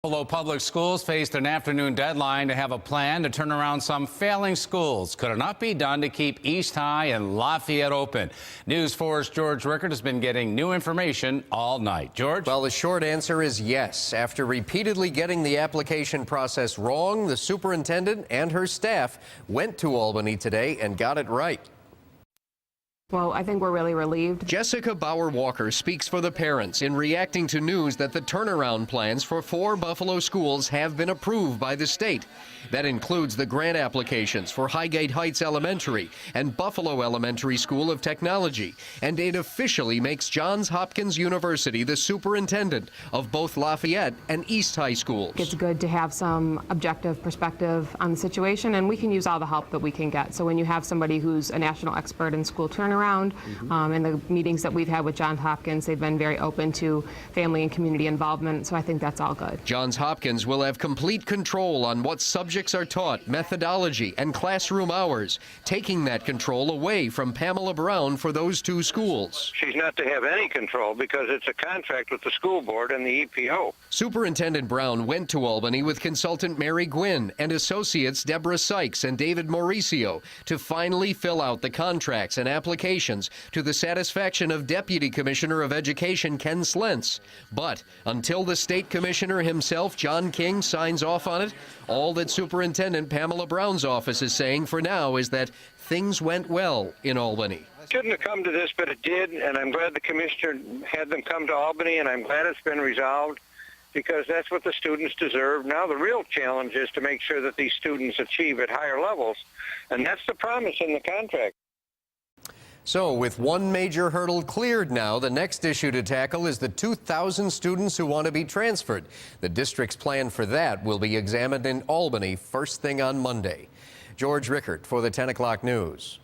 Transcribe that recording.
Buffalo Public Schools faced an afternoon deadline to have a plan to turn around some failing schools. Could it not be done to keep East High and Lafayette open? News 4's George Rickert has been getting new information all night. George? Well, the short answer is yes. After repeatedly getting the application process wrong, the superintendent and her staff went to Albany today and got it right. Well, I think we're really relieved. Jessica Bauer-Walker speaks for the parents in reacting to news that the turnaround plans for 4 Buffalo schools have been approved by the state. That includes the grant applications for Highgate Heights Elementary and Buffalo Elementary School of Technology. And it officially makes Johns Hopkins University the superintendent of both Lafayette and East High schools. It's good to have some objective perspective on the situation, and we can use all the help that we can get. So when you have somebody who's a national expert in school turnaround, in the meetings that we've had with Johns Hopkins, they've been very open to family and community involvement, so I think that's all good. Johns Hopkins will have complete control on what subjects are taught, methodology, and classroom hours, taking that control away from Pamela Brown for those 2 schools. She's not to have any control because it's a contract with the school board and the EPO. Superintendent Brown went to Albany with consultant Mary Gwynn and associates Deborah Sykes and David Mauricio to finally fill out the contracts and applications to the satisfaction of Deputy Commissioner of Education Ken Slentz. But until the state commissioner himself, John King, signs off on it, all that Superintendent Pamela Brown's office is saying for now is that things went well in Albany. Shouldn't have come to this, but it did, and I'm glad the commissioner had them come to Albany, and I'm glad it's been resolved because that's what the students deserve. Now the real challenge is to make sure that these students achieve at higher levels, and that's the promise in the contract. So, with one major hurdle cleared now, the next issue to tackle is the 2,000 students who want to be transferred. The district's plan for that will be examined in Albany first thing on Monday. George Rickert for the 10 o'clock news.